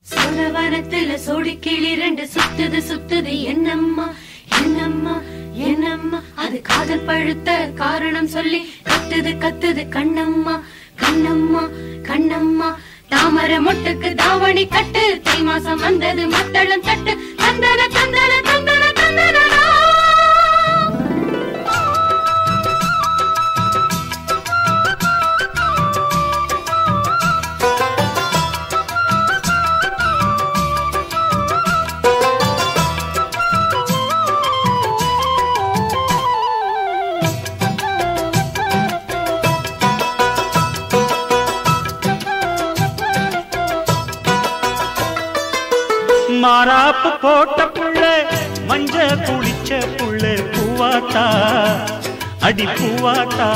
சோழவனத்துல சோடிக்கிளி ரெண்டு சுத்துது சுத்துது என்னம்மா என்னம்மா என்னம்மா அது காதல் பழுத்த காரணம் சொல்லி கத்துது கத்துது கண்ணம்மா கண்ணம்மா கண்ணம்மா தாமர மொட்டுக்கு தாவணி கட்டு தை மாசம் வந்தது மத்தளம் தட்டு தந்தன தந்தன தந்தன தந்தன மாறாப்பு போட்ட புள்ள மஞ்ச குளிச்ச புள்ள பூவாத்தா அடி பூவாத்தா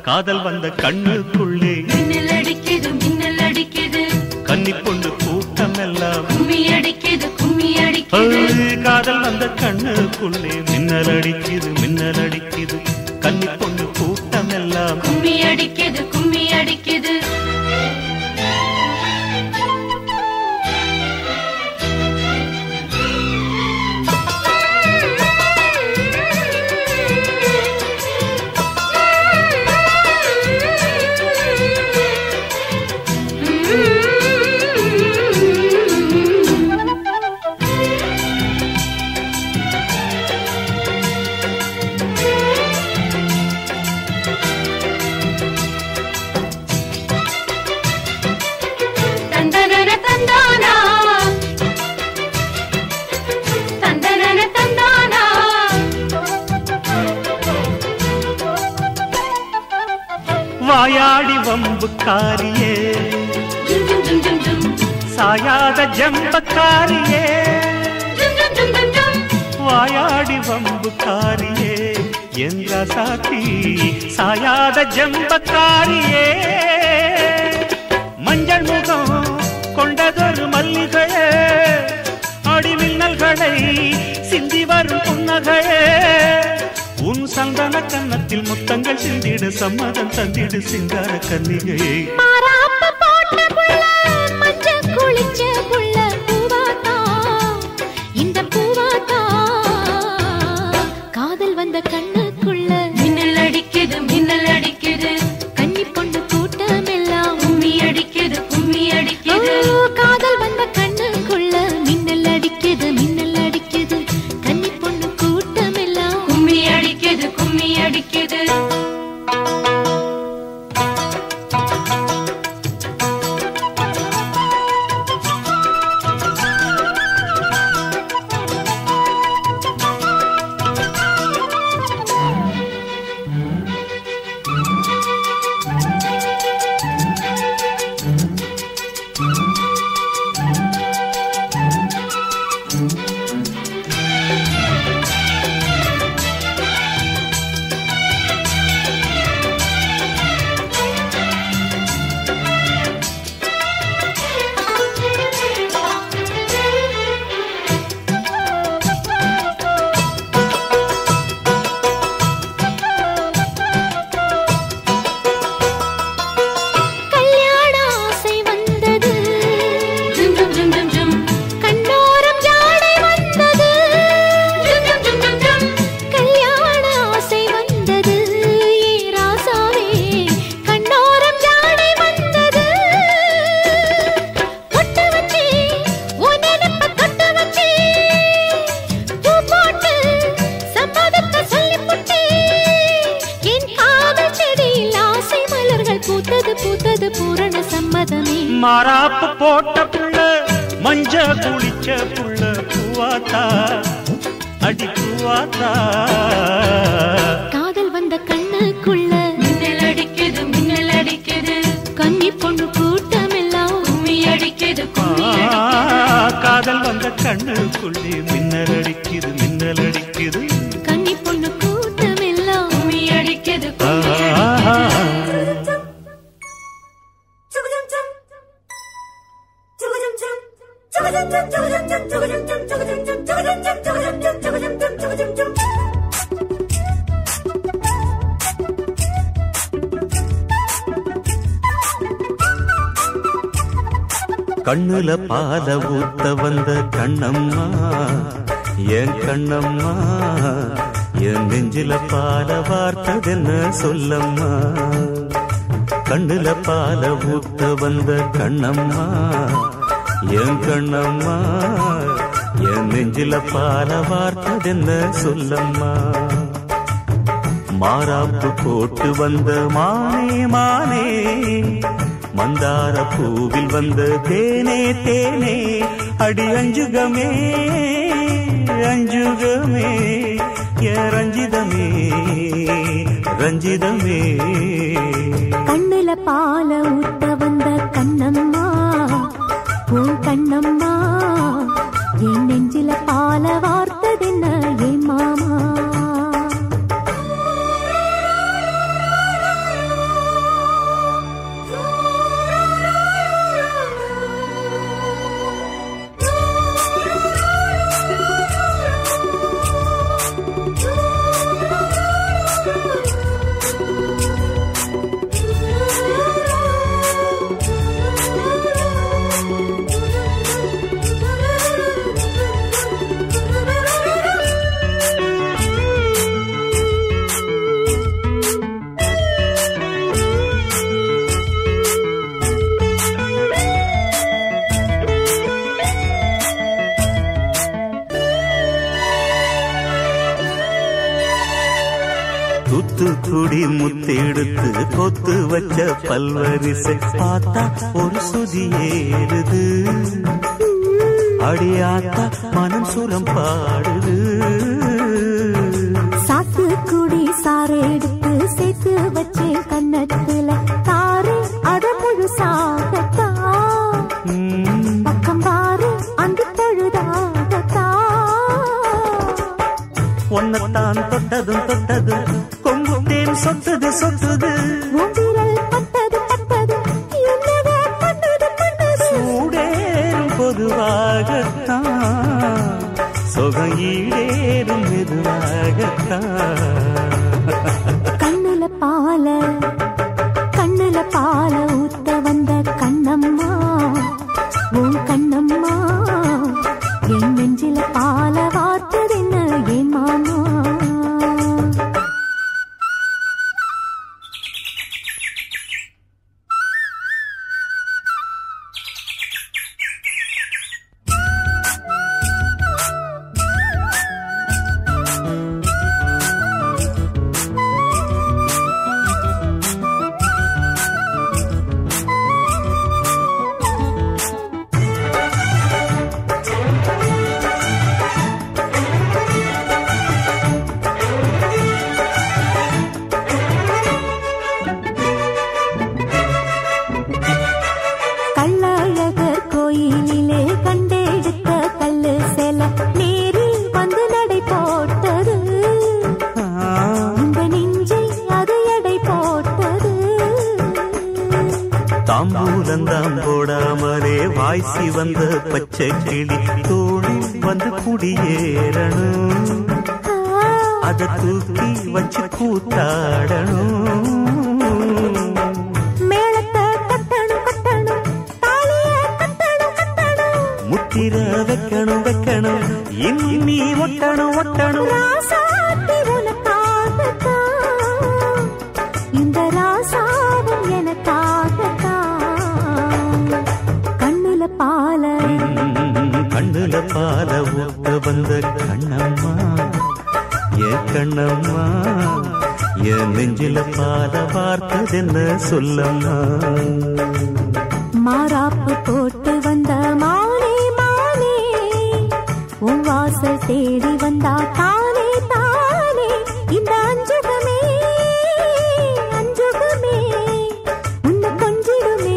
காதல் வந்த கண்ணுக்குள்ளே மின்னல் அடிக்குது கன்னி பொண்ணு கூட்டம் எல்லாம் கும்மி அடிக்குது காதல் வந்த கண்ணுக்குள்ளே மின்னல் அடிக்குது கன்னி பொண்ணு கூட்டம் எல்லாம் கும்மி அடிக்குது வாயாடி வம்புக்காரியே சாயாத ஜம்பக்காரியே வாயாடி வம்புக்காரியே என்ற சாத்தி சாயாத ஜம்பக்காரியே மஞ்சள் முகம் கொண்டதொரு மல்லிகையே அடிமின்னல்களை சிந்தி வரும் புன்னகையே உன் சந்தன கன்னத்தில் முத்தங்கள் சிந்திடு சம்மதம் தந்திடு சிங்கார கன்னிகையை மாறாப்பு போட்ட புள்ள மஞ்ச குளிச்ச புள்ள பூவாத்தா இந்த பூவாத்தா காதல் வந்த கண்ணுக்குள்ள மின்னல் அடிக்குது கன்னி பொண்ணு கூட்டம் எல்லாம் கும்மி அடிக்குது காதல் வந்த கண்ணுக்குள்ள மின்னல் அடிக்குது கன்னி பொண்ணு கூட்டம் எல்லாம் கும்மி அடிக்குது மாறாப்பு போட்ட புள்ள மஞ்ச குளிச்ச புள்ள பூவாத்தா அடி பூவாத்தா காதல் வந்த கண்ணுக்குள்ள மின்னல் அடிக்குது கன்னி பொண்ணு கூட்டம் எல்லாம் கும்மி அடிக்குது காதல் வந்த கண்ணுக்குள்ளே மின்னல் அடிக்குது கன்னி பொண்ணு கூட்டம் எல்லாம் கும்மி அடிக்குது கண்ணுல பால ஊத்த வந்த கண்ணம்மா என் கண்ணம்மா என் நெஞ்சில பால வார்த்ததென்ன சொல்லம்மா கண்ணுல பால ஊத்த வந்த கண்ணம்மா என் கண்ணம்மா என் நெஞ்சில பால வார்த்ததென்ன சொல்லம்மா மாறாப்பு போட்டு வந்த மானே மானே மந்தார பூவில் வந்த தேனே தேனே அடி அஞ்சுகமே அஞ்சுகமே ரஞ்சிதமே ரஞ்சிதமே கண்ணுல பால ஊத்த வந்த கண்ணம்மா உன் கண்ணம்மா என் நெஞ்சில பால வார்த்ததென்ன என் மாமா தூத்துக்குடி முத்தெடுத்து கொத்து வச்ச பல்வரிசை பார்த்தா ஒரு சுதி ஏறுது அடியாத்தா மனம் சுரம் பாடுது சாத்துக்குடி சாரை எடுத்து சேர்த்து வச்சே கண்ணத்துல தாரு அத முழுசாகத்தா பக்கம் பாரு அந்த தழுதாகத்தா ஒன்னத்தான் தொட்டதும் தொட்டதும் கொங்குத்தேன் சொத்துது சொத்துது சூடேறும் பொதுவாகத்தான் சொகையீடேறும் மெதுவாகத்தான் கண்ணுல பால ஊத்த வந்த கண்ணம்மா உன் கண்ணம்மா என் நெஞ்சில பால வார்த்ததென்ன என் மாமா தாம்பூலந்தாம் போடாமலே வாய்ச்சி வந்த பச்சை கிளி தோளில் வந்து குடியேறணும் அத தூக்கி வச்சு கூத்தாடணும் முத்திர வைக்கணும் வைக்கணும் இன்னி ஒட்டணும் ஒட்டணும் இந்த ராசாவும் எனக்காகத்தான் கண்ணுல பால ஊத்த வந்த கண்ணம்மா என் கண்ணம்மா என் நெஞ்சில பால வார்த்ததென்ன சொல்லம்மா மாறாப்பு போட்டு வந்த மானே மானே உன் வாசல் தேடி வந்தா தானே தானே இந்த அஞ்சுகமே அஞ்சுகமே உன்னை கொஞ்சிடுமே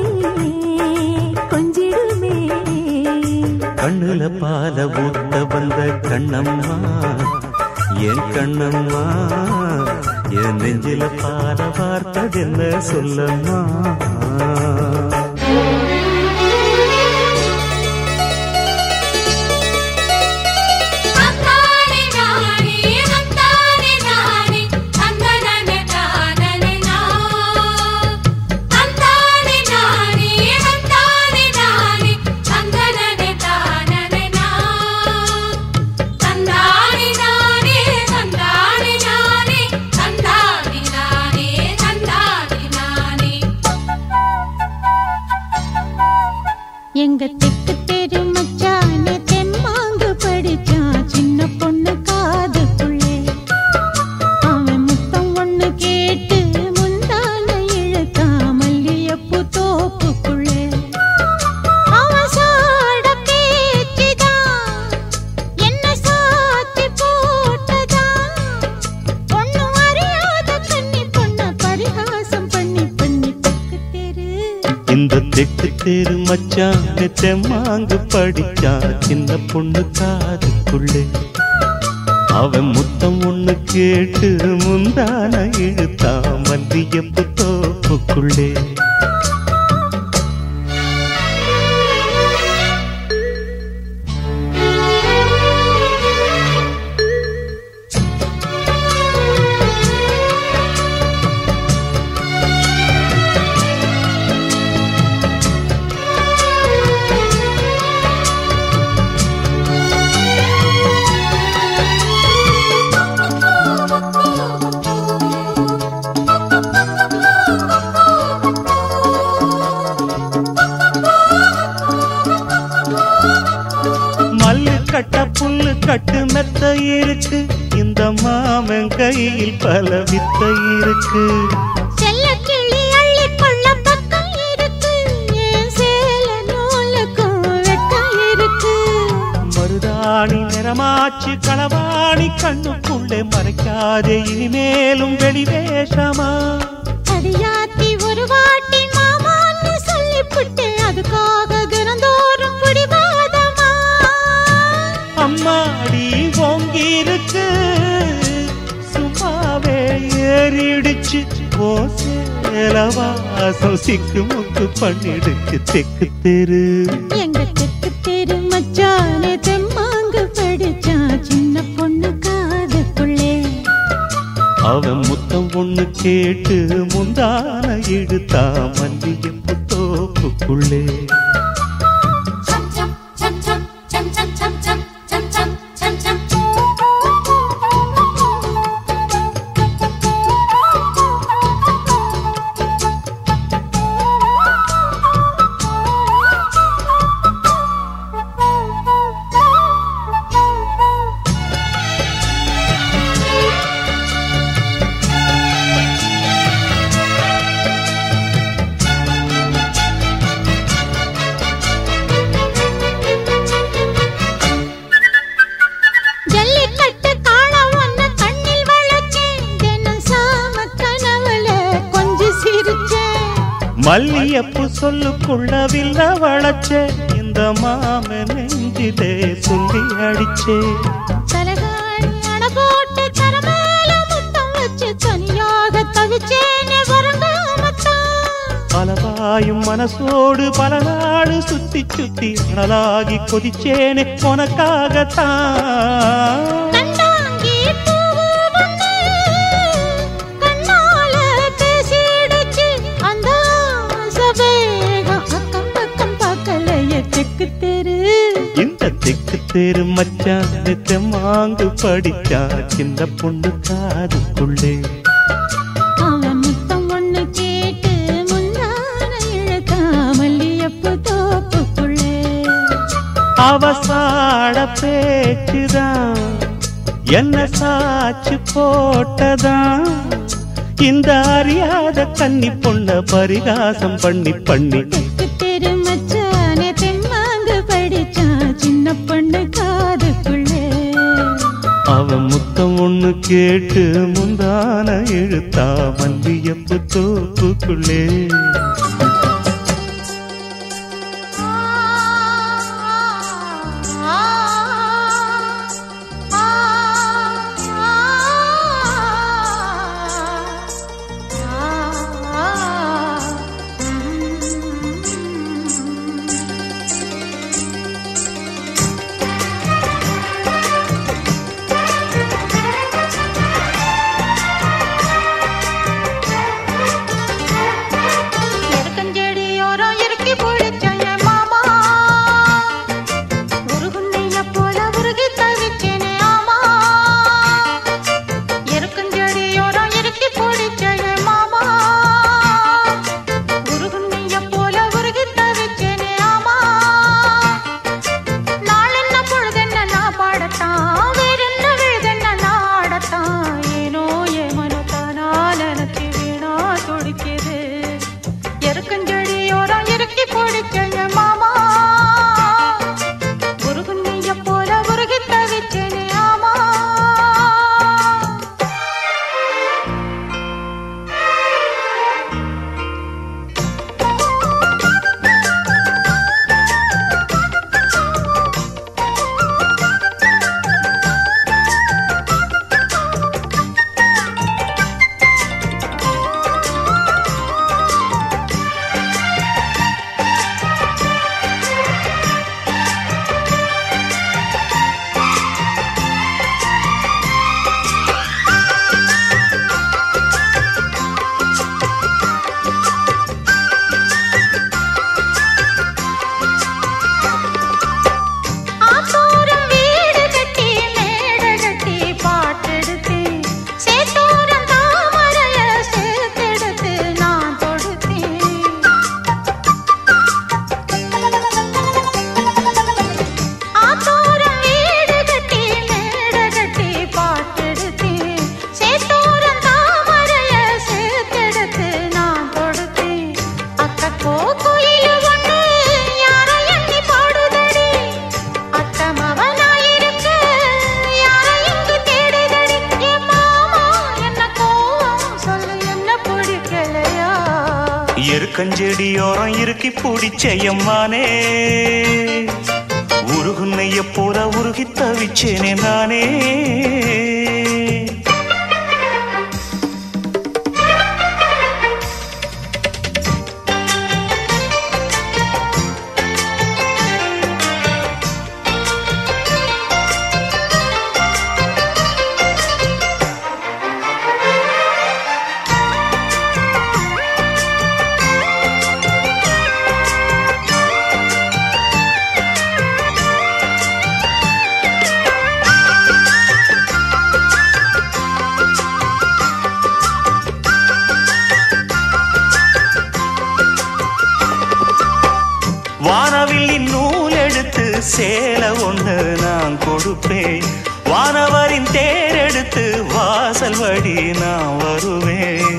கொஞ்சிடுமே கண்ணுல பால ஊத்த வந்த கண்ணம்மா என் கண்ணம்மா என் நெஞ்சில பால வார்த்ததென்ன சொல்லம்மா எங்க தெக்கு தெரு மச்சானே தெம்மாங்கு படிச்சான் சின்ன பொண்ணு காதுக்குள்ளே. அவன் முத்தம் ஒண்ணு கேட்டு முந்தான இழுத்தான் மல்லியப்பூ தோப்புக்குள்ளே. அவன் சாட பேச்சுதான் என்ன சாத்தி போட்டதான். ஒண்ணும் அறியாத கன்னி பொண்ண பரிகாசம் பண்ணி பண்ணி தெக்கு தெரு இந்த தெக்கு தெரு மச்சான் தெம்மாங்கு படிச்சான் சின்ன பொண்ணு காதுக்குள்ளே. அவன் முத்தம் ஒண்ணு கேட்டு முந்தான இழுத்தா மல்லியப்பூ தோப்புக்குள்ளே. கட்ட புல்லு கட்டு மெத்த இருக்கு இந்த மாமன் கையில் பல வித்த இருக்கு. செல்ல கிளி அள்ளி கொள்ள பக்கம் இருக்கு ஏன் சேல நூலுக்கும் வெட்கம் இருக்கு. மருதாணி நிறமாச்சு களவாணி கண்ணுக்குள்ளே மறைக்காதே இனிமேலும் வெளிவேஷமா. அடியாத்தி ஒரு வாட்டி மாமான்னு சொல்லிப்புட்டு அதுக்காக தினந்தோறும் பிடிவாதமா. அம்மாடி ஓங்கிருக்கு சும்மாவே ஏறிடுச்சு ஓ சேலவாசம் சிக்கு முக்கு பண்ணிடுச்சு தெக்கு தெரு. எங்க தெக்கு தெரு மச்சானே தெம்மாங்கு படிச்சான் சின்ன பொண்ணு காதுக்குள்ளே. அவன் முத்தம் ஒண்ணு கேட்டு முந்தான இழுத்தா மல்லியப்பூ தோப்புக்குள்ளே. மல்லியப்பூ சொல்லுக்குள்ள வில்ல வளச்சே இந்த மாமன் நெஞ்சிலே சொல்லி அடிச்சே. தலகாணி அண போட்டு தரமேல முத்தம் வச்சு தனியாக தவிச்சேனே வரங்காமத்தான். பலவாயும் மனசோடு பல நாடு சுத்தி சுத்தி அனலாகி கொதிச்சேனே உனக்காகத்தான். இந்த தெக்கு தெரு மச்சான் தெம்மாங்கு படிச்சா சின்ன பொண்ணு காதுக்குள்ளே. அவன் முத்தம் ஒண்ணு கேட்டு முந்தான இழுத்தா மல்லியப்பூ தோப்புக்குள்ளே. அவசாட பேச்சுதான் என்ன சாச்சு போட்டதான். இந்த அறியாத கன்னி பொண்ண பரிகாசம் பண்ணி பண்ணி தெக்கு தெரு மச்சானே தெம்மாங்கு படிச்சான் சின்ன பொண்ணு காதுக்குள்ளே. அவன் முத்தம் ஒண்ணு கேட்டு முந்தான இழுத்தா மல்லியப்பூ தோப்புக்குள்ளே. இருக்கஞ்செடியோரம் இருக்கி பிடிச்சையம்மானே உருகுன்னைய போல உருகி தவிச்சேனே நானே வானவில்லின் நூல் எடுத்து சேலை ஒன்று நான் கொடுப்பேன் வானவரின் தேர் எடுத்து வாசல் வழி நான் வருவேன்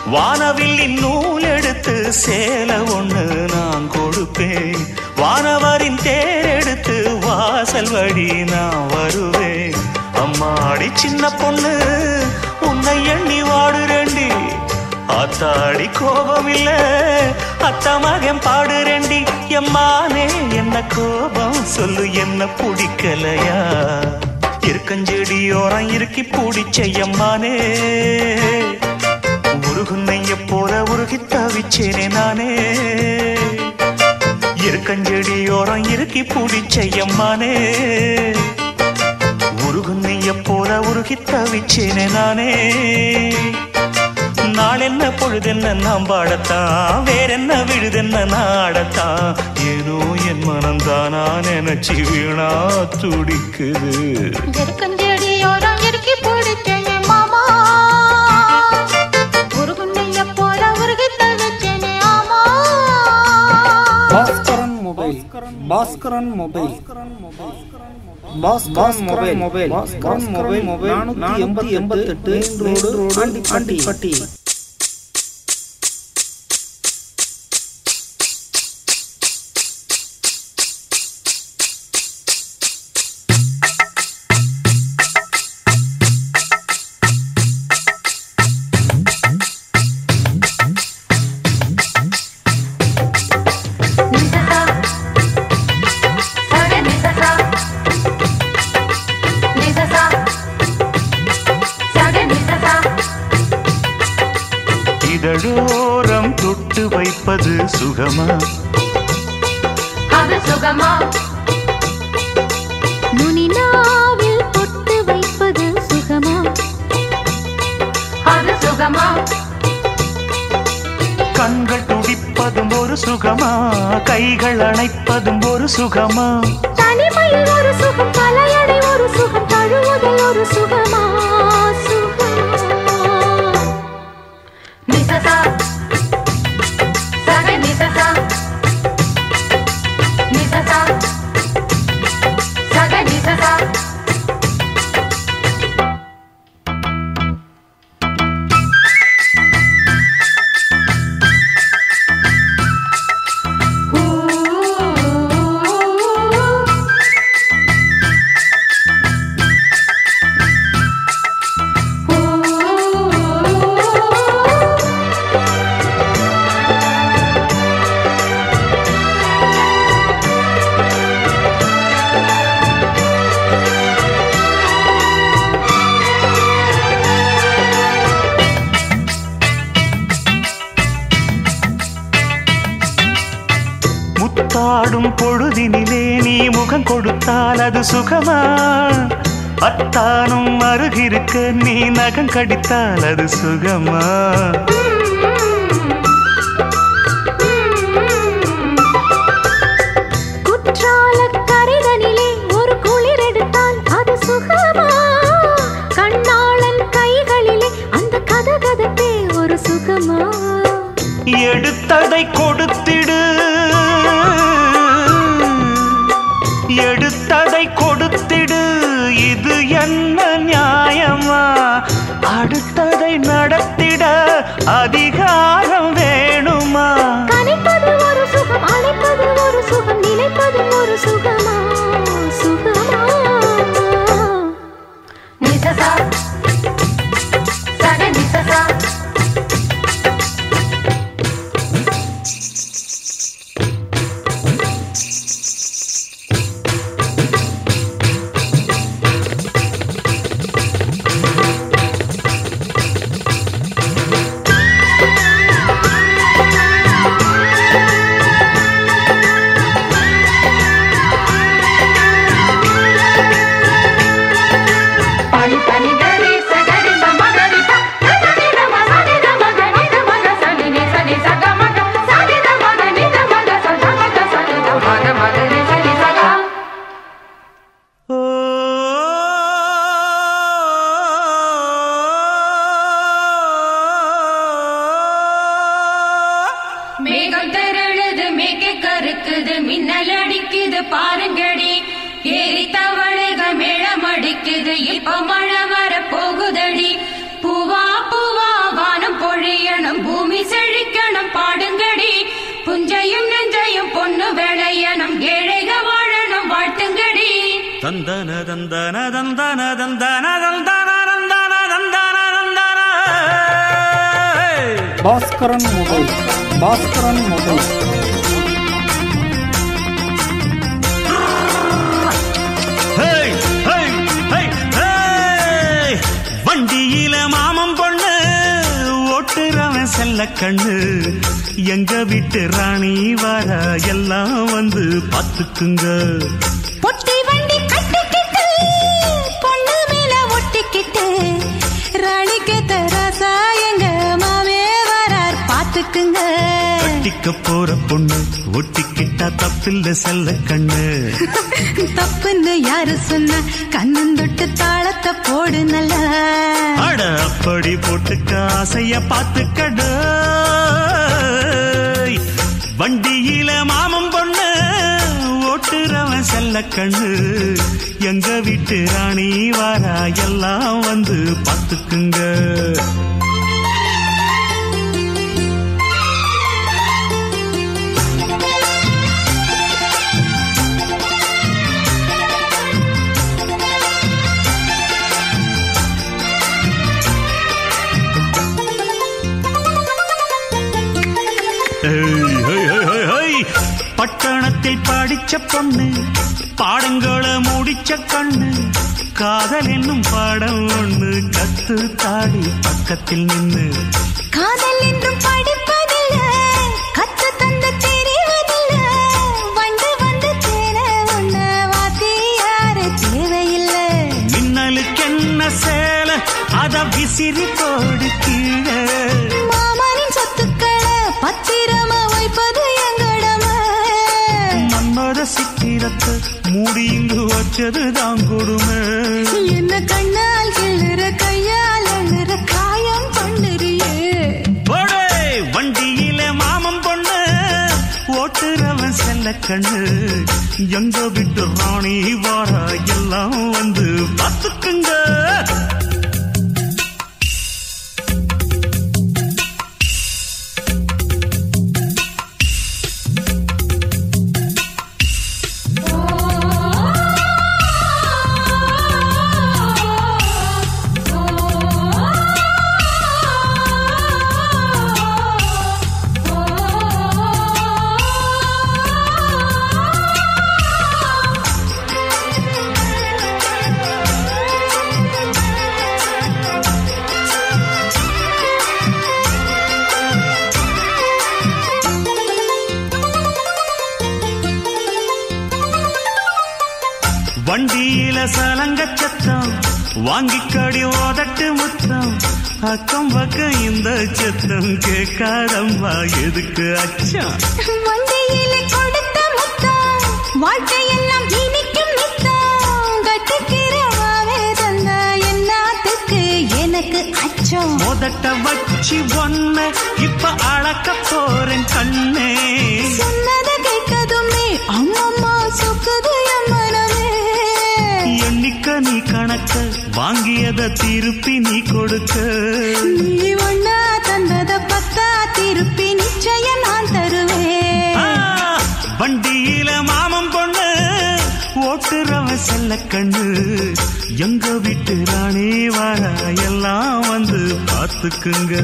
வானவில்லின் நூல் எடுத்து சேலை ஒன்று நான் கொடுப்பேன் வானவரின் தேர் எடுத்து வாசல் வழி நான் வருவேன் அம்மாடி சின்ன பொண்ணு உன்னை எண்ணி வாடுறேண்டி ஆத்தாடி கோபம் இல்ல அத்த மகன் பாடுறேண்டி எம்மானே என்ன கோபம் சொல்லு என்ன பிடிக்கலையா இருக்கஞ்செடியோரம் இருக்கி பிடிச்சையம்மானே உருகுன்னைய போல உருகி தவிச்சேனே நானே இருக்கஞ்செடியோரம் இருக்கி பிடிச்சையம்மானே உருகுன்னைய போல உருகி தவிச்சேனே நானே நாளென்ன பொழுதென்ன நாம் பாடத்தான் வேறென்ன விழுதென்ன நாடத்தான் ஏனோ என் மனம்தானா நினைச்சு வீணா துடிக்குது இருக்கஞ்செடியோரம் இருக்கி பிடிச்சேனே மாமா உருகுன்னைய போல உருகி தவிச்சேனே ஆமா Bhaskaran mobile Bhaskaran mobile Bhaskaran mobile 488 road Andipatti இதழோரம் தொட்டு வைப்பது சுகமா அது சுகமா நுனினாவில் தொட்டு வைப்பது சுகமா அது சுகமா கண்கள் துடிப்பதும் ஒரு சுகமா கைகள் அணைப்பதும் ஒரு சுகமா தனிமையில் ஒரு சுகம் தலையணை ஒரு சுகம் தழுவுதல் ஒரு சுகமா நிசசா சக நிசசா நிசசா சக நிசசா முத்தாடும் பொழுதினிலே நீ முகம் கொடுத்தால் அது சுகமா அத்தானும் அருகிருக்க நீ நகம் கடித்தால் அது சுகமா குற்றால கரைதனிலே ஒரு குளிர் எடுத்தால் அது சுகமா கண்ணாளன் கைகளிலே அந்த கதகதப்பே ஒரு சுகமா எடுத்ததை கொடுத்திடு எடுத்ததை கொடுத்திடு இது என்ன நியாயமா அடுத்ததை நடத்திட அதிகாரம் வேணுமா கனிப்பது ஒரு சுகம் அழைப்பது ஒரு சுகம் நினைப்பது ஒரு சுகமா சுகமா நிசசா மேகம் திரழுது மேற்கே கருக்குது மின்னல் அடிக்குது பாருங்கடி ஏறி தவளைகள் மேளம் அடிக்குது இப்ப மழை வர போகுதடி பூவா பூவா வானம் பொழியணும் பூமி செழிக்கணும் பாடுங்கடி புஞ்சையும் நெஞ்சையும் பொண்ணு விளையணும் ஏழைக வாழணும் வாழ்த்துங்கடி தந்தன தந்தன தந்தன தந்தன தந்தன தந்தன தந்தன தந்தன பாஸ்கரன் மொபைல் பாஸ்கரன் மொபைல் வண்டியில மாமம் பொண்ணு ஓட்டுறவன் செல்ல கண்ணு எங்க வீட்டு ராணி வர எல்லாம் வந்து பாத்துக்குங்க பொட்டி வண்டி கட்டிக்கிட்டு பொண்ணு மேல ஒட்டிக்கிட்டு ராணிக்கு தராசா எங்க மாமே வரார் பாத்துக்குங்க கட்டிக்க போற பொண்ணு ஒட்டிக்கிட்டா தப்பில்ல செல்ல கண்ணு தப்புன்னு யாரு சொன்ன கண்ணந்தொட்டு தாளத்தை போடு நல்லா அட அப்படி போட்டுக்க ஆசைய பாத்துக்கடு வண்டியில மாமம் பொண்ணு ஓட்டுறவன் செல்ல கண்ணு எங்க வீட்டு ராணி வாரா எல்லாம் வந்து பாத்துக்குங்க பட்டணத்தில் படிச்ச பொண்ணு பாடங்களை முடிச்ச கண்ணு காதல் என்னும் பாடம் ஒண்ணு கத்து தாடி பக்கத்தில் நின்னு காதல் என்றும் படிப்பதில்ல கத்து தந்து தெரிவதில்ல வந்து வந்து தேர ஒண்ண வாத்தி யாரு தேவையில்லை மின்னலுக்கு என்ன சேல அத விசிறி போடு கீழே மாமனின் சொத்துக்களை பத்திரமா வைப்பது எங்கடமை மன்மத சித்திரத்தை மூடி இங்கு வச்சதுதான் கொடுமை என்ன கண்ணால் கிள்ளுற கையால் அழுற காயம் பண்ணுறியே போடே வண்டியில மாமம் பொண்ணு ஓட்டுறவன் செல்ல கண்ணு எங்க விட்டு ராணி வாரா எல்லாம் வந்து பாத்துக்குங்க வண்டியில சலங்க சத்தம் வாங்கிக்கடி ஓதட்டு முத்தம் அக்கம் பக்கம் இந்த சத்தம் கேட்காதம்மா எதுக்கு அச்சம் வண்டியில கொடுத்த முத்தம் வாழ்க்கையெல்லாம் இனிக்கும் நித்தம் கட்டிக்கிறவாவே தந்த என்னத்துக்கு எனக்கு அச்சம் மோதட்ட வச்சு ஒன்ன இப்ப அளக்க போறேன் கண்ணே சொன்னத கேட்கதுமே அம்மம்மா சொக்குது என் மனமே எண்ணிக்க நீ கணக்க வாங்கியத திருப்பி நீ கொடுக்க நீ ஒன்னா தந்தத பத்தா திருப்பி நிச்சயம் நான் தருவேன் வண்டியில மாமம் பொண்ணு ஓட்டுறவன் செல்ல கண்ணு எங்க வீட்டு ராணி வர எல்லாம் வந்து பாத்துக்குங்க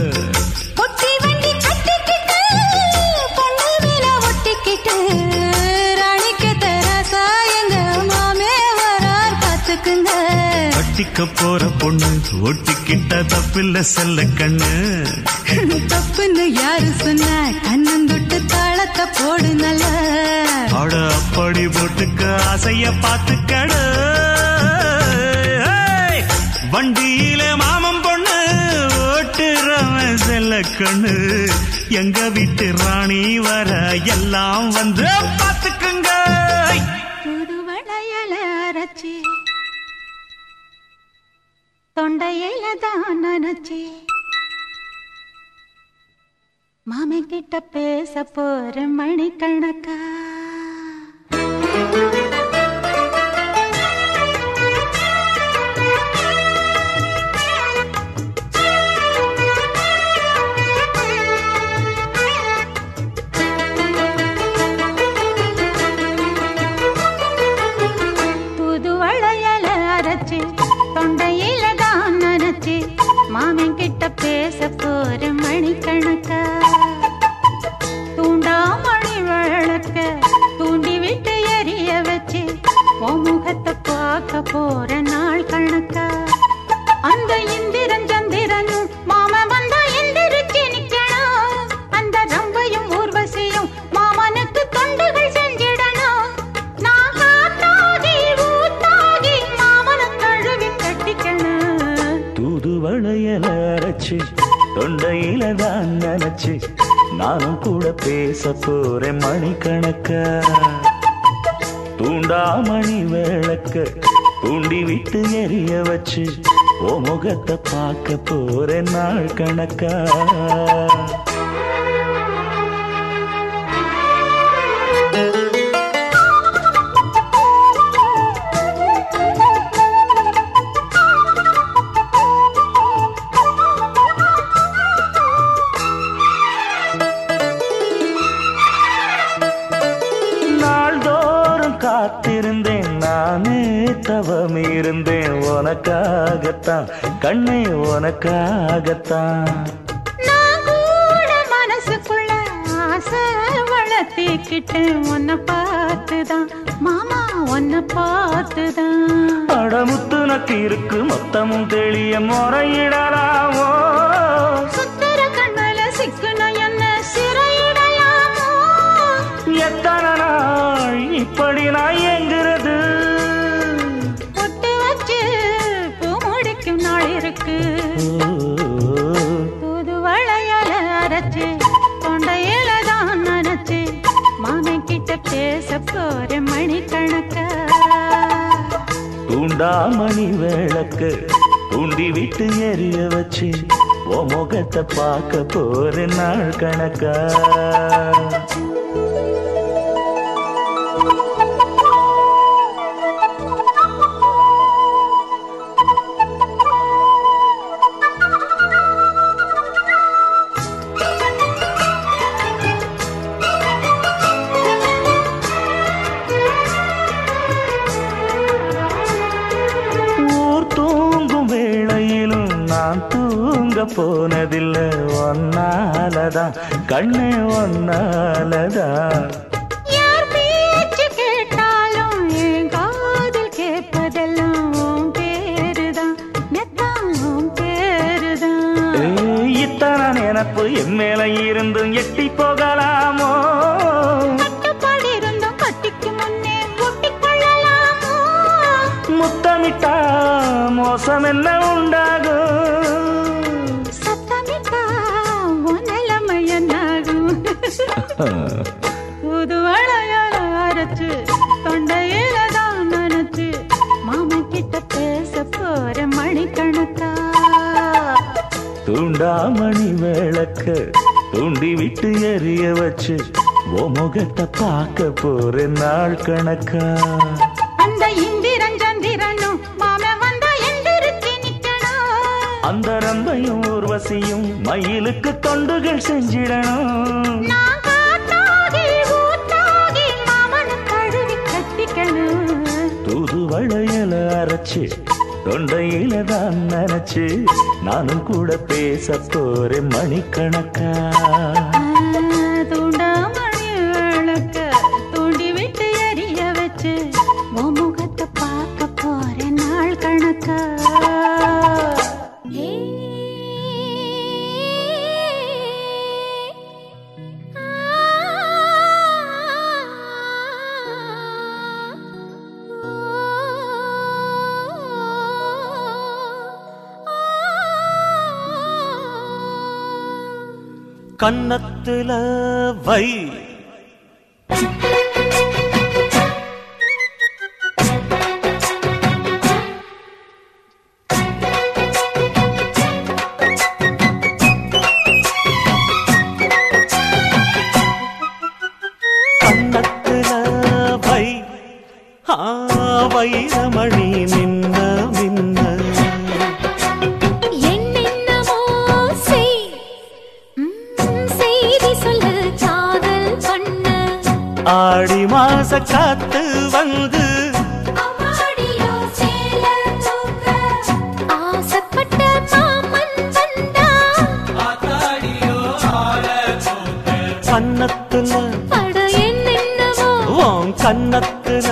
பொட்டி வண்டி கட்டிக்கிட்டு பொண்ணு மேல ஒட்டிக்கிட்டு ராணிக்கு தராசா எங்க மாமே வரார் பாத்துக்குங்க கட்டிக்க போற பொண்ணு ஒட்டிக்கிட்ட தப்பில்ல செல்ல கண்ணு தப்புன்னு யாரு சொன்ன கண்ணந்தொட்டு தாளத்தை போடு நல்ல அட அப்படி போட்டுக்க ஆசைய பாத்துக்கடு வண்டியில மாமம் பொண்ணு ஓட்டுறவன் செல்ல கண்ணு எங்க வீட்டு ராணி வர எல்லாம் வந்து பாத்துக்குங்க புது வளையல அரைச்சி தொண்டையில தான் நினைச்சி மாமன் கிட்ட பேச போற மணிக்கணக்கா தூதுவளையல அரைச்சு தொண்டையில தான் நனைச்சு மாமன் கிட்ட பேச போற மணிக்கணக்கா தூண்டாமணி விளக்க தூண்டி விட்டு எரிய வச்சு உன் முகத்தை பார்க்க போற நாள் கணக்கா அந்த இந்திரன் சந்திரனும் மாமன் வந்தா எந்திரிச்சு நிக்கணும் அந்த ரம்பையும் ஊர்வசியும் மாமனுக்கு தொண்டுகள் செஞ்சிடணும் நான் காத்தாகி ஊத்தாகி மாமனை கழுவி கட்டிக்கணும் தூதுவளையல அரைச்சு தொண்டையில தான் நினைச்சு நானும் கூட பேச போறேன் மணிக்கணக்கா தூண்டாமணி விளக்க தூண்டி விட்டு எரிய வச்சு ஓ முகத்தை பார்க்க போறேன் நாள் கணக்கா காத்திருந்தேன் நானே தவம் இருந்தேன் உனக்காகத்தான் கண்ணே உனக்காகத்தான் நான் கூட மனசுக்குள்ள ஆசை வளர்த்திக்கிட்டேன் உன்னை பார்த்துதான் மாமா உன்னை பார்த்துதான் அடமுத்து நக்கு இருக்கு மொத்தமும் தெளிய முறையிடலாமோ சுத்தர கண்ணல சிக்குன என்ன சிறையிடலாமோ எத்தனை நாள் இப்படி நான் எங்கிறது பொட்டு வச்சு பூ முடிக்கும் நாள் இருக்கு தூதுவளையல அரைச்சு தொண்டையில தான் நனைச்சு மாமன் கிட்ட பேச போற மணிக்கணக்கா தூண்டாமணி விளக்கு தூண்டி விட்டு எரிய வச்சு ஓ முகத்தை பார்க்க போற நாள் கணக்கா போனதில்ல ஒன்னாலதான் கண்ணே ஒன்னாலதான் யார் பேச்சு கேட்டாலும் என் காதில் கேட்பதெல்லாம் உன் பேருதான் மெத்தான் உன் பேருதான் இத்தனை நினப்பு என் மேல இருந்தும் எட்டி போகலாமோ கட்டுப்பாடு இருந்தும் கட்டிக்கு முன்னே ஒட்டிக்கொள்ளலாமோ முத்தமிட்டா மோசம் என்ன உண்டாகும் புதுவளையல அரைச்சு தொண்டையில தான் நனைச்சு மாமன் கிட்ட பேச போற மணிக்கணக்கா தூண்டாமணி விளக்க தூண்டி விட்டு எரிய வச்சு ஓ முகத்தை பார்க்க போற நாள் கணக்கா அந்த இந்திரன் சந்திரனும் மாமன் வந்தா எந்திரிச்சு நிக்கணும் அந்த ரம்பையும் ஊர்வசியும் மயிலுக்கு தொண்டுகள் செஞ்சிடணும் நான் காத்தாகி ஊத்தாகி மாமனை கழுவி கட்டிக்கணும் தூதுவளையல அரைச்சு தொண்டையில தான் நினைச்சு நானும் கூட பேச போறேன் மணிக்கணக்கா தூண்டாமணி விளக்க தூண்டி விட்டு எரிய வச்சு உன் முகத்தை பார்க்க போற நாள் கணக்கா கன்னத்துல வை வைரமணி மின்ன மின்ன என்னென்னமோ செய்தி சொல்லு காதல் பண்ண ஆடி மாச காத்து வந்து ஆசைப்பட்ட மாமன் வந்தா கன்னத்துல அட என்னென்னவோ உன் கன்னத்துல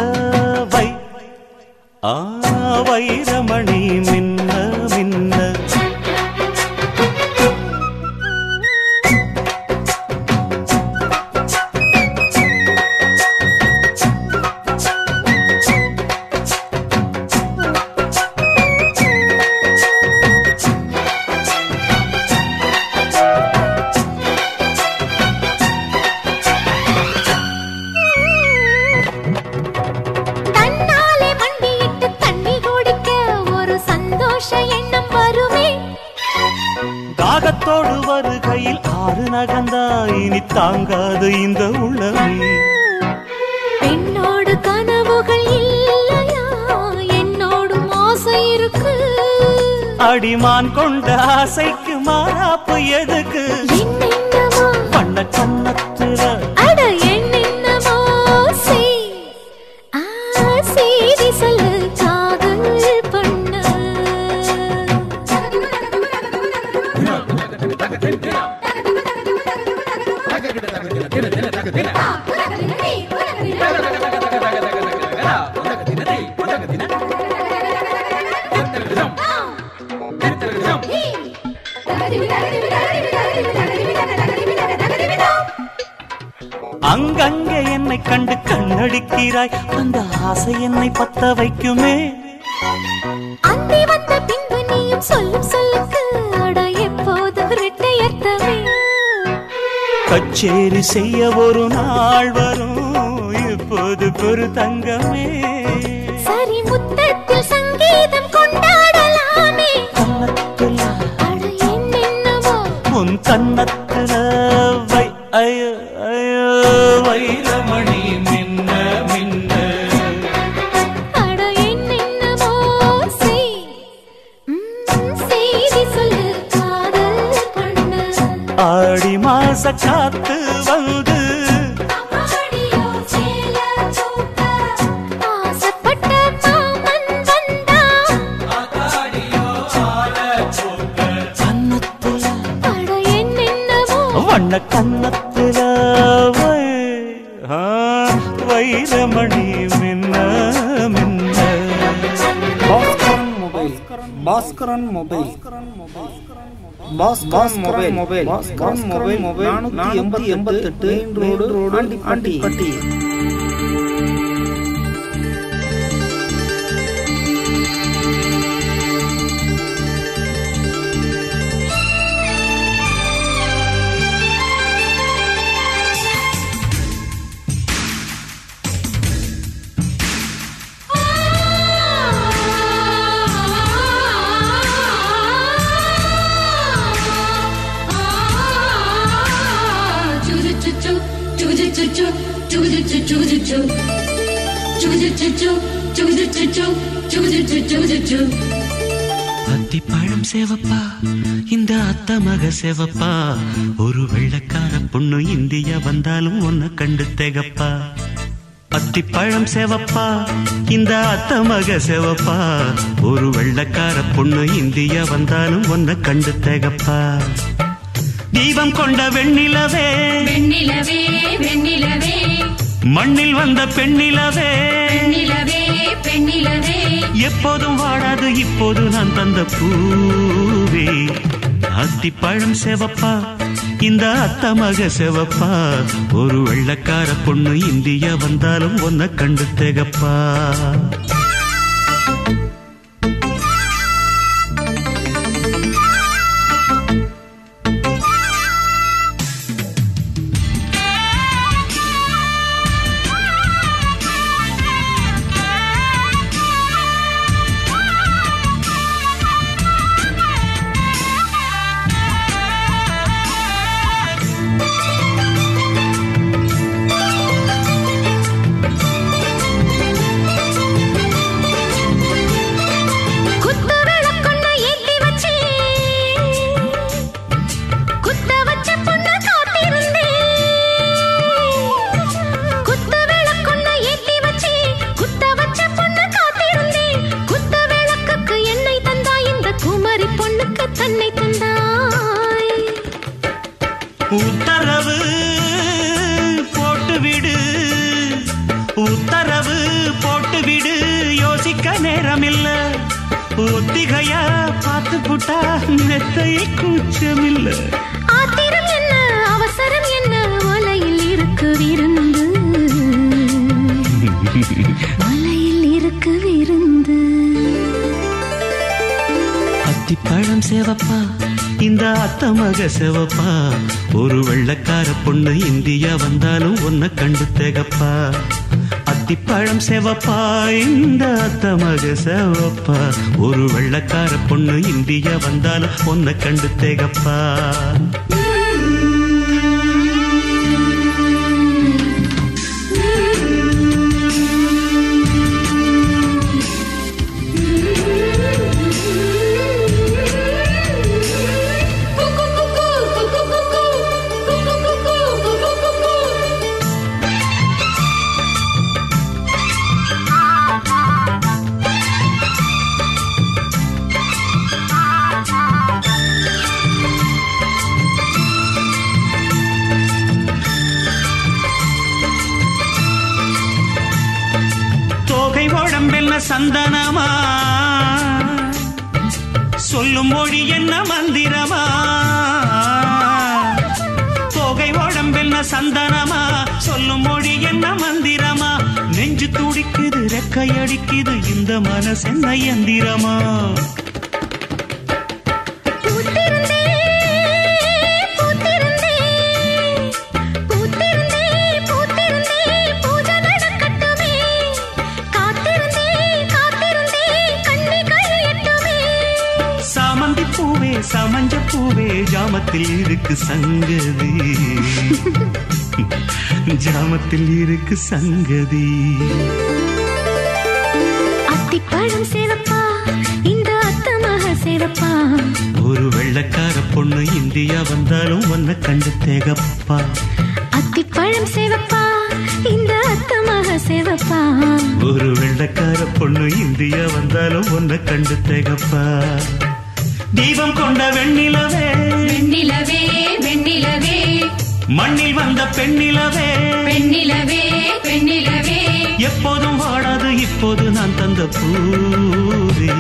வைரமணி மின்ன மின்ன தாகத்தோடு வருகையில் ஆறு நகந்தா இனி தாங்காது இந்த உள்ளமே என்னோடு கனவுகள் இல்லையா என்னோடு ஆசை இருக்கு அடிமான் கொண்ட ஆசைக்கு மாறாப்பு எதுக்கு என்னென்னமோ பண்ண கன்னத்துல அட என்னென்னமோ செய்தி சொல்லு காதல் பண்ண அங்கங்கே என்னை கண்டு கண்ணடிக்கிறாய் அந்த ஆசை என்னை பத்த வைக்குமே அந்தி வந்த பின்பு நீயும் சொல்லும் சொல்லுக்கு அட எப்போது இரட்டையர்த்தமே கச்சேரி செய்ய ஒரு நாள் வரும் இப்போது பொறு தங்கமே சரி முத்தத்தில் சங்கீதம் கொண்டாடலாமே கன்னத்துல அட என்னென்னவோ உன் கன்னத்துல வைரமணி மின்ன மின்ன அட என்னென்னவோ செய்தி சொல்லு காதல் பண்ண ஆடி மாச காத்து வந்து ஆசைப்பட்ட மாமன் வந்தா கன்னத்துல அட என்னென்னவோ வண்ண கன்னத்துல வைரமணி மின்ன மின்ன பாஸ்கரன் மொபைல் 488 ரோடு ஆண்டிப்பட்டி. அத்திப்பழம் சேவப்பா இந்த அத்த மக சேவப்பா ஒரு வெள்ளக்கார பொண்ணு இந்தியா வந்தாலும் ஒன்ன கண்டு தேகப்பா அத்திப்பழம் சேவப்பா இந்த அத்த மக சேவப்பா ஒரு வெள்ளக்கார பொண்ணு இந்தியா வந்தாலும் ஒன்ன கண்டு தேகப்பா தீபம் கொண்ட வெண்ணிலவே வெண்ணிலவே வெண்ணிலவே மண்ணில் வந்த பெண்ணிலவே பெண்ணிலவே பெண்ணிலவே எப்போதும் வாடாது இப்போது நான் தந்த பூவே அத்திப்பழம் சேவப்பா இந்த அத்த மக சேவப்பா ஒரு வெள்ளக்கார பொண்ணு இந்தியா வந்தாலும் ஒன்ன கண்டு தேகப்பா இனி கூச்சமில்ல. ஆத்திரம் என்ன அவசரம் என்ன வலையில் இருக்கு விருந்து வலையில் இருக்கு விருந்து. அத்திப்பழம் சேவப்பா இந்த அத்த மக சேவப்பா ஒரு வெள்ளக்கார பொண்ணு இந்தியா வந்தாலும் உன்னை கண்டு தேகப்பா. அத்திப்பழம் சேவப்பா இந்த அத்த மக சேவப்பா ஒரு வெள்ளக்கார பொண்ணு இந்தியா வந்தாலும் உன்னை கண்டு தேகப்பா. சந்தனமா சொல்லும் மொழி என்ன மந்திரமா தோகை உடம்பென்ன சந்தனமா சொல்லும் மொழி என்ன மந்திரமா நெஞ்சு துடிக்குது ரெக்கையடிக்குது இந்த மனசென்ன யந்திரமா. சமஞ்ச பூவே ஜாமத்தில் இருக்கு சங்கதி ஜாமத்தில் இருக்கு சங்கதி. அத்திப்பழம் சேவப்பா இந்த அத்தமாக சேவப்பா ஒரு வெள்ளக்கார பொண்ணு இந்தியா வந்தாலும் உன்னை கண்டு தேகப்பா. அத்திப்பழம் சேவப்பா இந்த அத்தமாக சேவப்பா ஒரு வெள்ளக்கார பொண்ணு இந்தியா வந்தாலும் உன்னை கண்டு தேகப்பா. தீபம் கொண்ட வெண்ணிலவே வெண்ணிலவே வெண்ணிலவே மண்ணில் வந்த பெண்ணிலவே பெண்ணிலவே பெண்ணிலவே எப்போதும் வாடாது இப்போது நான் தந்த பூவே.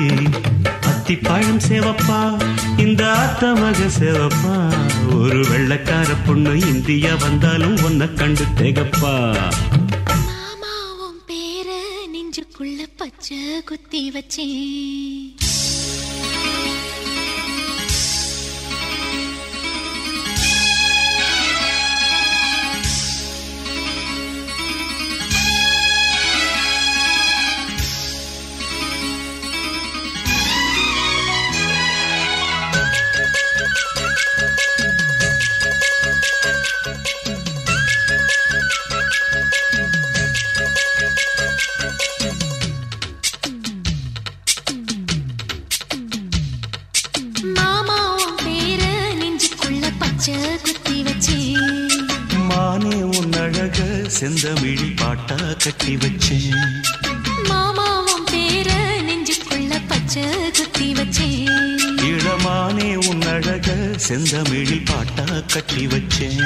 அத்திப்பழம் சேவப்பா இந்த அத்தமக சேவப்பா ஒரு வெள்ளக்கார பொண்ணு இந்தியா வந்தாலும் உன்னை கண்டு தேகப்பா. மாமாவும் பேர நெஞ்சுக்குள்ள பச்சை குத்தி வச்சேன். மானே உன் அழக செந்தமிழி பாட்டா கட்டி வச்சேன். மாமாவும் பேர நெஞ்சுக்குள்ள பச்சை குத்தி வச்சேன். இளமானே உன் அழக செந்தமிழி பாட்டா கட்டி வச்சேன்.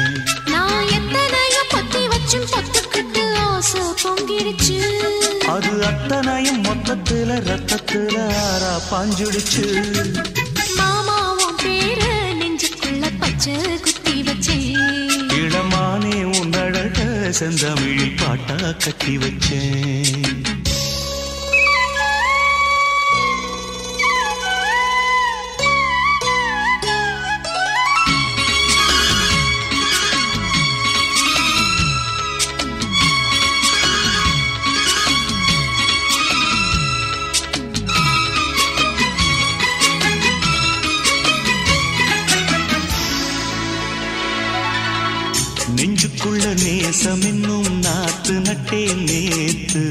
நான் எத்தனையோ பத்தி வச்சும் பொத்துக்கிட்டு ஆசை பொங்கிடுச்சு. அது அத்தனையும் மொத்தத்துல ரத்தத்துல ஆறா பாஞ்சுடுச்சு. மாமாவும் பேர நெஞ்சுக்குள்ள பச்சை குத்தி வச்சேன். இளமானே உன் அழக செந்தமிழில் பாட்டா கட்டி வச்சேன். நெஞ்சுக்குள்ள நேசம் என்னும் நாத்து நட்டே நேத்து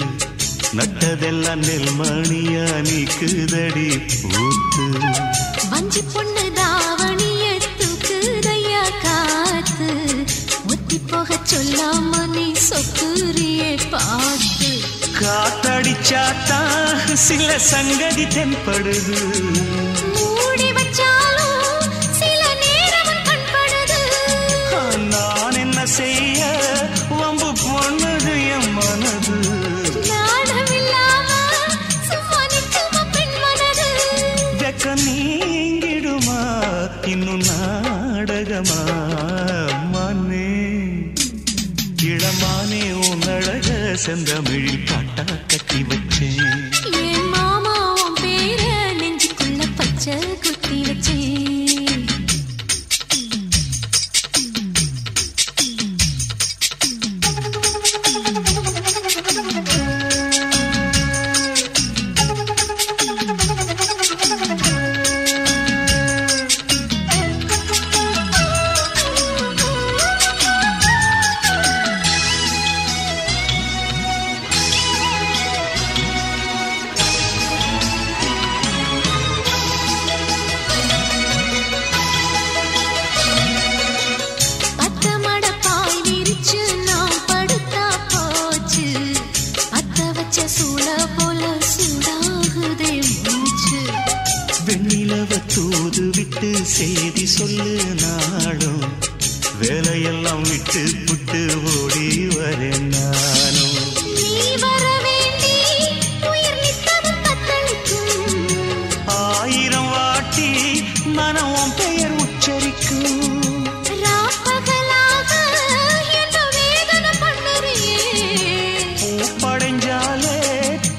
நட்டதெல்லாம் நெல்மணியா நீக்குதடி பூத்து. வஞ்சி பொண்ணு தாவணிய தூக்குதையா காத்து முத்தி போக சொல்லாம நீ சொக்குரியே பார்த்து. காத்தடிச்சாத்தான் சில சங்கதி தென்படுது. மூடி வச்சாலும் சில நேரம் கண்படுது. நான் என்ன செய்ய வம்பு பொண்ணுது என் மனது. நாடமில்லாம சும்மா நிற்குமா பெண் மனது. வெக்க நீங்கிடுமா செந்தமிழில் பாட்டா கட்டி வச்சேன். என் மாமா உன் பேர நெஞ்சுக்குள்ள பச்சை குத்தி வச்சேன். செய்தி சொல்லு நாளும் வேலையெல்லாம் விட்டு புட்டு ஓடி வரேன் நானும். நீ வர வேண்டி உயிர் நித்தமும் தத்தளிக்கும். 1000 வாட்டி மனம் பெயர் உச்சரிக்கும். ராப்பகலாக என்ன வேதனை பண்ணுறியே. பூப்படைஞ்சாலே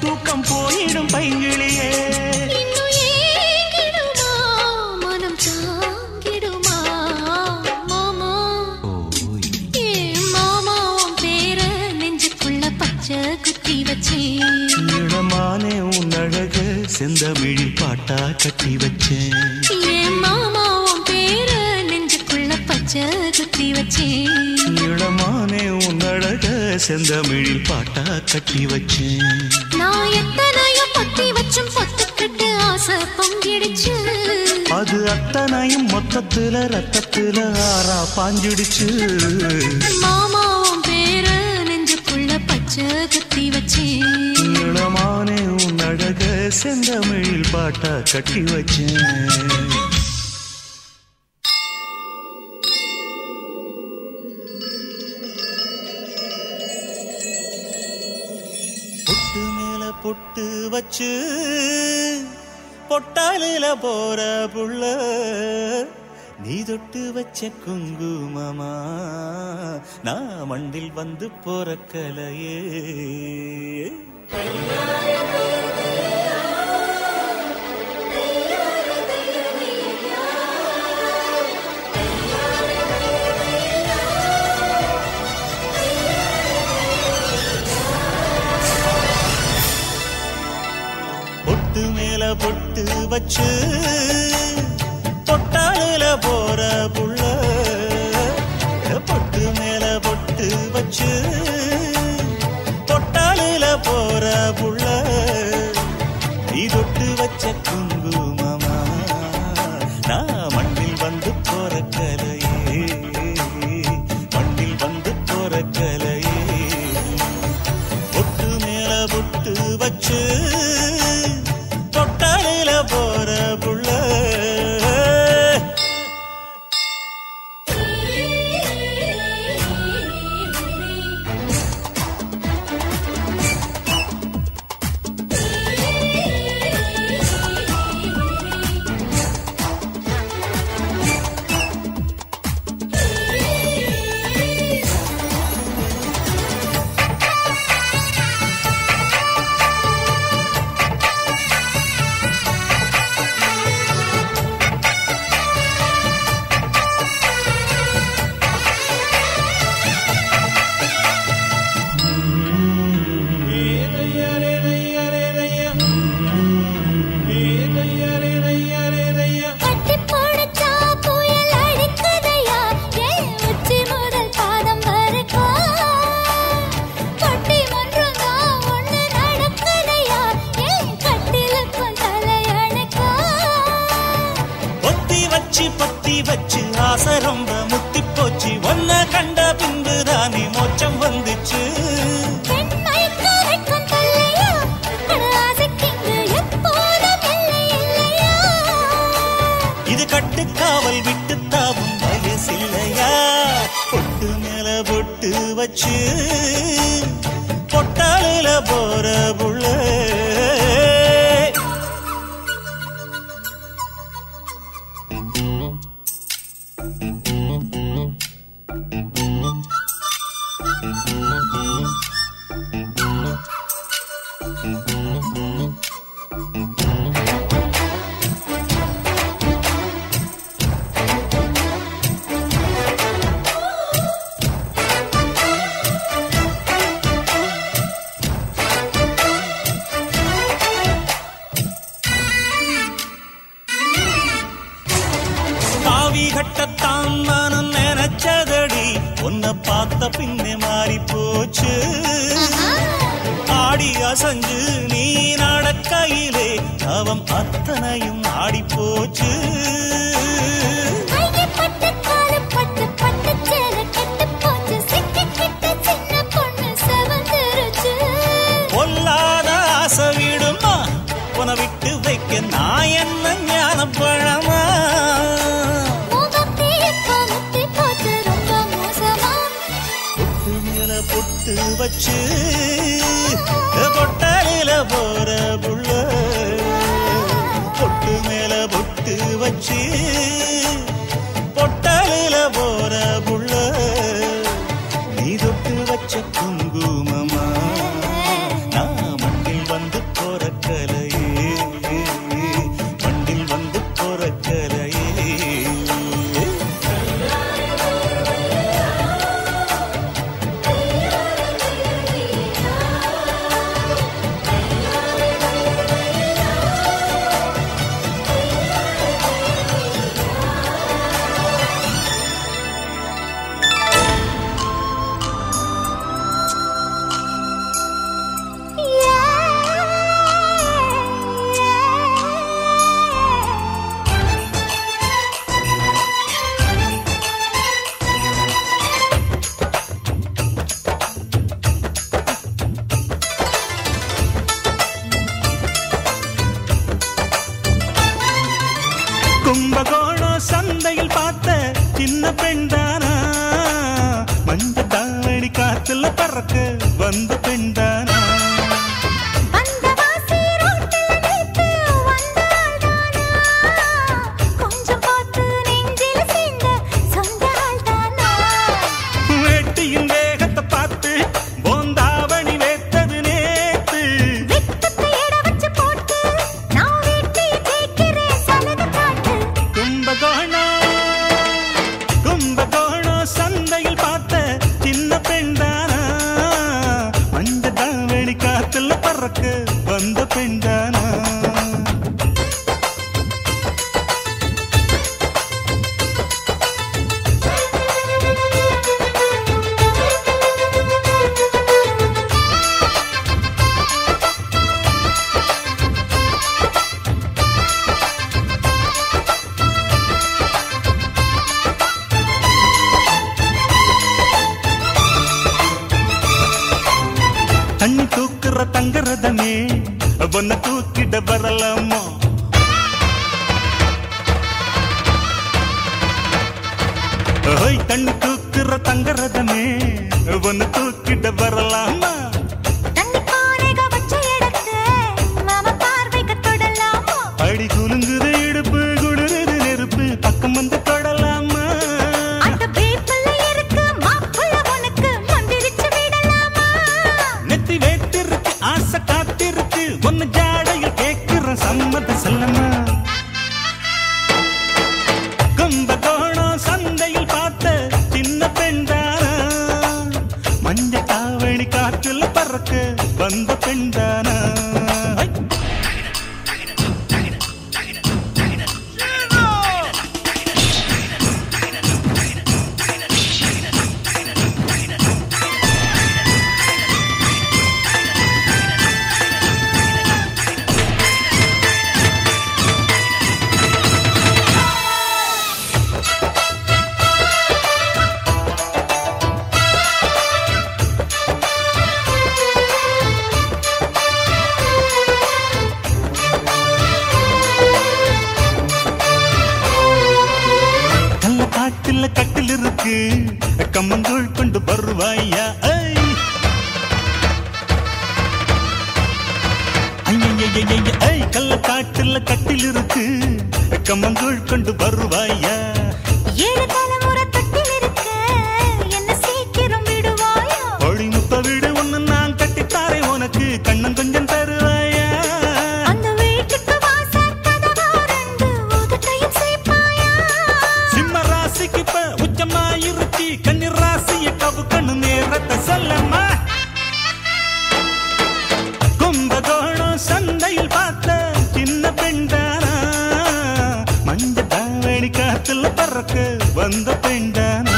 தூக்கம் போயிடும் பைங்கிளியே. நீளமானே உன் அழக செந்தமிழில் பாட்டா கட்டி வச்சேன். என் மாமா உன் பேர நெஞ்சுக்குள்ள பச்சை குத்தி வச்சேன். நீளமானே உன் அழக செந்தமிழில் பாட்டா கட்டி வச்சேன். நான் எத்தனையோ பொத்தி வச்சும் பொத்துக்கிட்டு ஆசை பொங்கிடுச்சு. அது அத்தனையும் மொத்தத்துல ரத்தத்துல ஆறா பாஞ்சிடுச்சு. மாமா உன் பேர நெஞ்சுக்குள்ள பச்சை குத்தி வச்சேன். நீளமானே உன் அழக செந்தமிழில் பாட்டா கட்டி வச்சேன். பொட்டு மேல பொட்டு வச்சு பொட்டாலில போற புள்ள நீ தொட்டு வச்ச குங்குமமா நான் மண்டில் வந்து போறக்கலையே. பொட்டு மேல பொட்டு வச்சு பொட்டாலில போற புள்ள பொட்டு மேல பொட்டு வச்சு பொட்டாலில போற புள்ள நீ தொட்டு வச்ச குங்குமமா நான் மண்ணில் வந்து போற கலையே. மண்ணில் வந்து போற கலையே. பொட்டு மேல பொட்டு வச்சு தொட்டாலில போற புள்ள. வச்சு ஆசை ரொம்ப முத்தி போச்சு. ஒன்ன கண்ட பின்புதானே மோட்சம் வந்துச்சு. இது கட்டுக்காவல் விட்டு தாவும் வயசில்லையா. பொட்டு மேல பொட்டு வச்சு பொட்டாலில போற புள்ள. மாறி போச்சு ஆடி அசஞ்சு நீ நடக்கையிலே அவன் அத்தனையும் ஆடி போச்சு பொல்லாத ஆசை விடுமா உன விட்டு வைக்க நான் என்ன ஞான பழமா பொட்டு வச்சு பொட்டலில போற புள்ள பொட்டு மேல பொட்டு வச்சு பொட்டலில போற புள்ள நீ தொட்டு வச்ச குங்குமமா நான் மண்ணில் வந்து போற கலையே மண்ணில் வந்து போற கலையே கும்பகோணம் சந்தையில் பார்த்த சின்ன பெண்தானா மஞ்ச தாவணி காத்துல பறக்க வந்த பெண்தானா வேட்டியின் வேகத்தை பார்த்து போந்தாவணி வேத்தது நேத்து கும்பகோணம் சந்தையில் பார்த்த சின்ன பெண்தானா மஞ்ச தாவணி காத்துல பறக்க வந்த பெண்தானா தண்ணி தூக்குற தங்கரதமே ஒன்ன தூக்கிட வரலாமா தண்ணி தூக்குற தங்கரதமே ஒன்ன தூக்கிட வரலாமா அடி குலுங்குது இடுப்பு குளிருது நெருப்பு பக்கம் வந்து தொடலாமா நெத்தி வேட்டிருக்கு ஆசை காத்திருக்கு ஒன்னு ஜாடையில் கேட்கிற சம்மத செல்லமா கும்பகோணம் சந்தையில் பார்த்த சின்ன பெண்தானா மஞ்ச தாவணி காற்றுல பறக்க வந்த பெண்தானா கட்டில் இருக்கு கம்மங்கூழ் கொண்டு வருவாயா கள்ள காட்டுல கட்டில் இருக்கு கம்மங்கூழ் கொண்டு வருவாயா ஒளி முத்த வீடு ஒண்ணு நான் கட்டித்தாரே உனக்கு கண்ணம் கொஞ்சம் தருவாயா கண்ணீர் ராசிய கவு கண்ணு நேரத்தை சொல்லம்மா கும்பகோணம் சந்தையில் பார்த்த சின்ன பெண்தானா மஞ்ச தாவணி காத்துல பறக்க வந்த பெண்தானா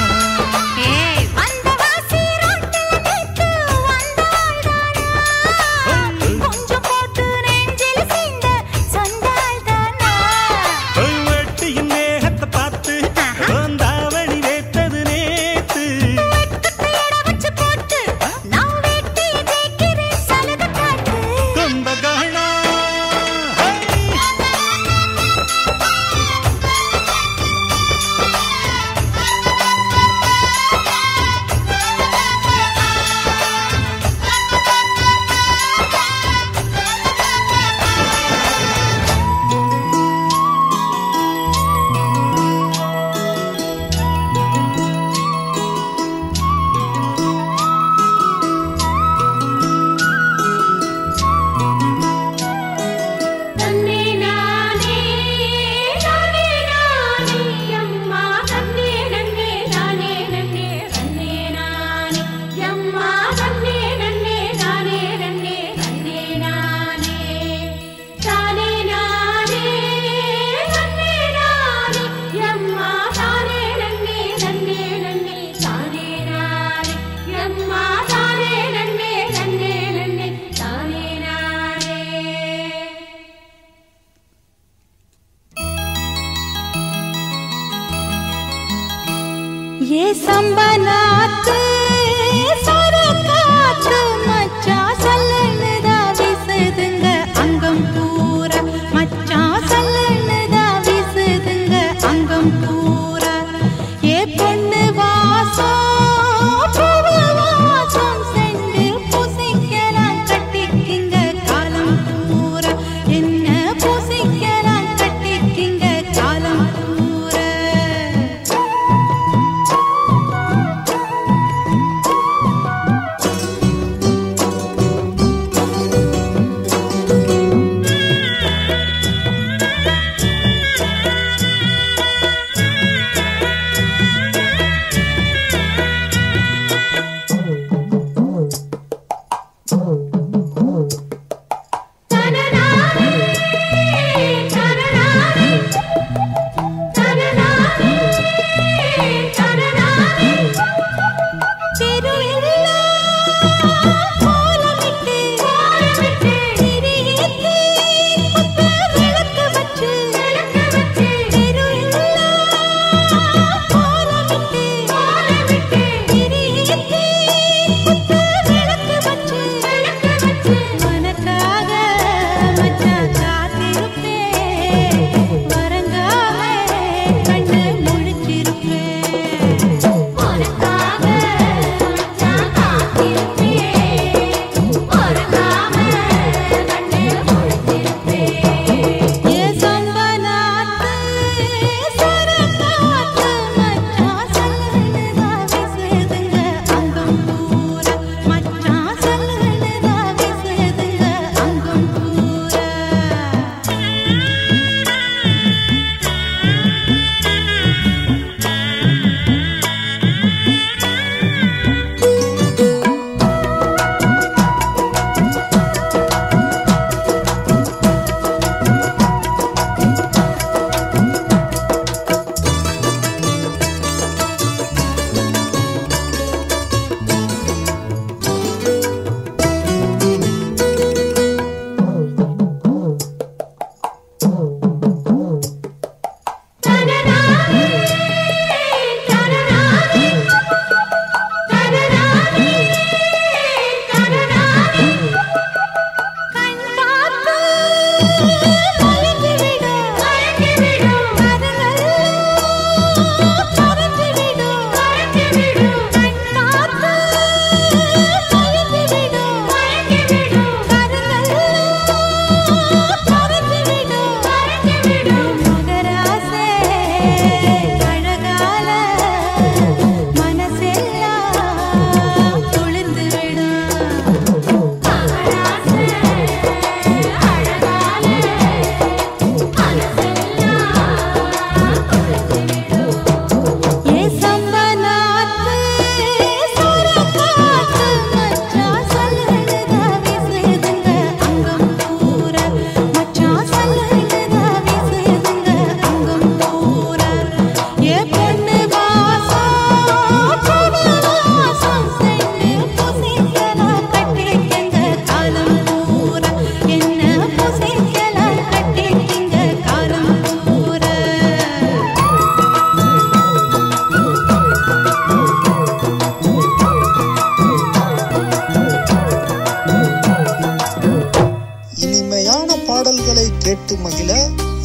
கேட்டு மகிழ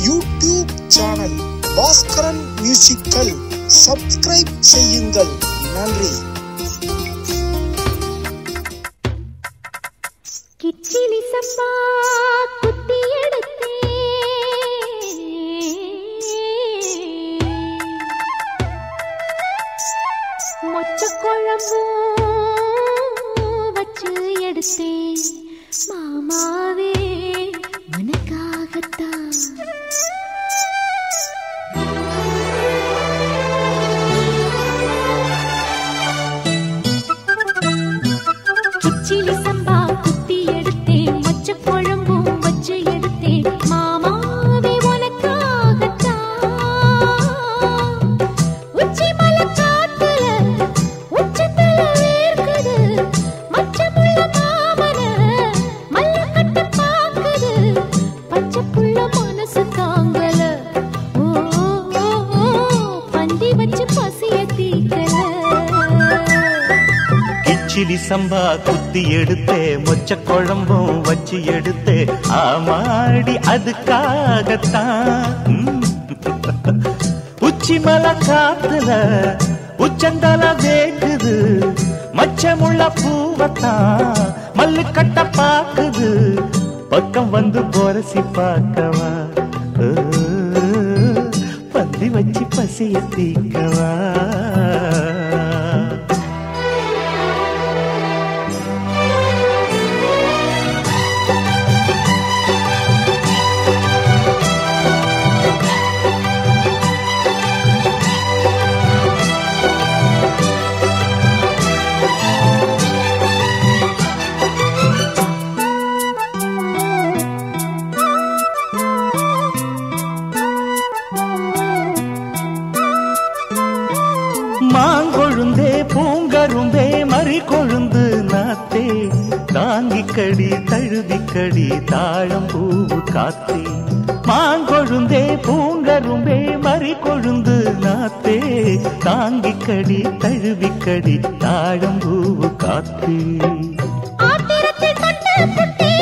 YouTube channel Bhaskaran musical subscribe செய்யுங்கள். நன்றி. கிச்சிலி சம்பா குத்தி எடுத்தே மொச்ச குழம்பு வச்சு எடுத்தேன் மாமாவே உனக்காகத்தான். கிச்சிலி சம்பா குத்தி எடுத்தேன் மொச்ச குழம்பும் வச்சு எடுத்தேன் மாமாவே உனக்காகத்தான். உச்சி மலை காத்துல உச்சத்துல வேர்க்குது மச்சமுள்ள மாமன மல்ல கட்ட பாக்குது பச்சை புள்ள மனசு தாங்கல. ஓ பந்தி வச்சு பசிய தீக்கல. கிச்சிலி சம்பா குத்தி எடுத்தே மொச்ச குழம்பும் வச்சு எடுத்தே ஆமாடி அதுக்காகத்தான். உச்சி மலை காத்துல உச்சந்தல வேக்குது மச்சமுள்ள பூவத்தான் மல்லு கட்ட பாக்குது பக்கம் வந்து போரசி பார்க்கவா பந்தி வச்சு பசிய தீக்கவா. மாங்கொழுந்தே பூங்கரும்பே மறி கொழுந்து நாத்தே தாங்கிக்கடி தழுவிக்கடி தாழம் பூவு காத்தே. மாங்கொழுந்தே பூங்கரும்பே மறி கொழுந்து நாத்தே தாங்கிக்கடி தழுவிக்கடி தாழம் பூவு காத்தே. ஆத்திரத்தில் தொட்டு புட்டே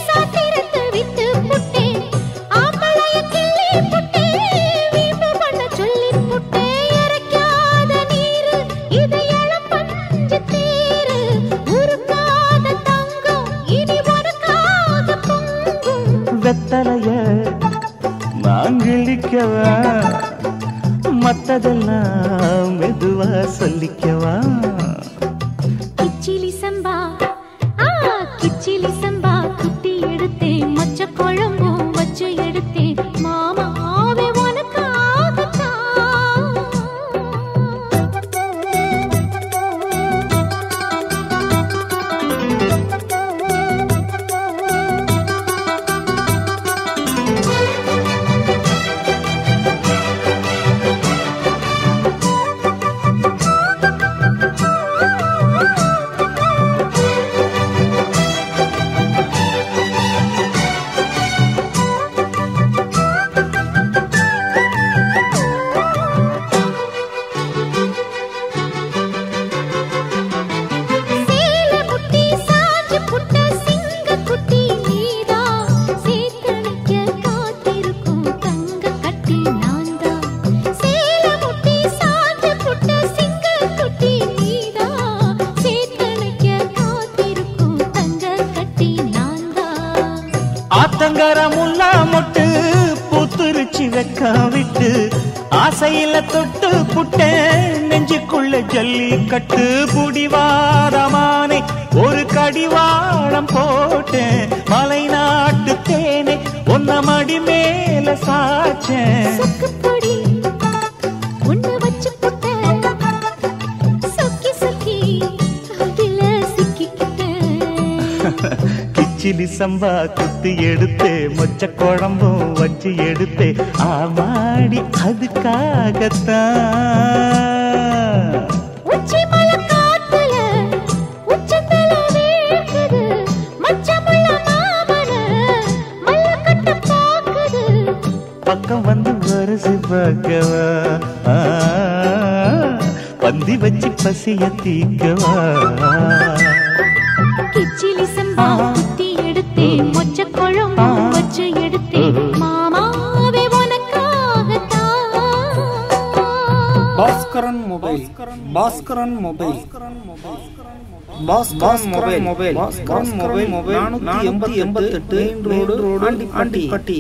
சாத்திரத்தில் விட்டு புட்டே ஆம்பளைய கிள்ளி புட்டே வீம்பு பண்ண சொல்லி புட்டே. இறக்காத நீரு இது இளம் பஞ்சு தேரு உருக்காத தங்கம் இனி ஒருக்காத பொங்கும். வெத்தலைய மாங்கிழிக்கவா மத்ததெல்லாம் மெதுவா சொல்லிக்கவா. கிச்சிலி சம்பா கிச்சிலி சம்பா குத்தி எடுத்தேன் மொச்ச குழம்பும் வச்சு எடுத்தேன் மாமாவே உனக்காகத்தான். ஆத்தங்கரமுல்லா மொட்டு பூத்துருச்சி வெக்க விட்டு ஆசையில தொட்டு புட்டேன் நெஞ்சுக்குள்ள ஜல்லி கட்டு புடிவாரமானே ஒரு கடிவாளம் போட்டேன் மலை நாட்டு தேனே ஒன்ன மடி மேல சாச்சேன். கிச்சிலி சம்பா குத்தி எடுத்தே மொச்ச குழம்பும் வச்சு எடுத்தே ஆமாடி அதுக்காகத்தான். உச்சி மலை காத்துல உச்சந்தல வேர்க்குது மச்சமுள்ள மாமன மல்ல கட்ட பாக்குது பக்கம் வந்து வரசி பார்க்கவா பந்தி வச்சு பசிய தீக்கவா. கிச்சிலி சம்பா குத்தி எடுத்தேன் மொச்ச குழம்பும் வச்சு எடுத்தேன் Bhaskaran mobile Bhaskaran mobile 488 main road Andipatti.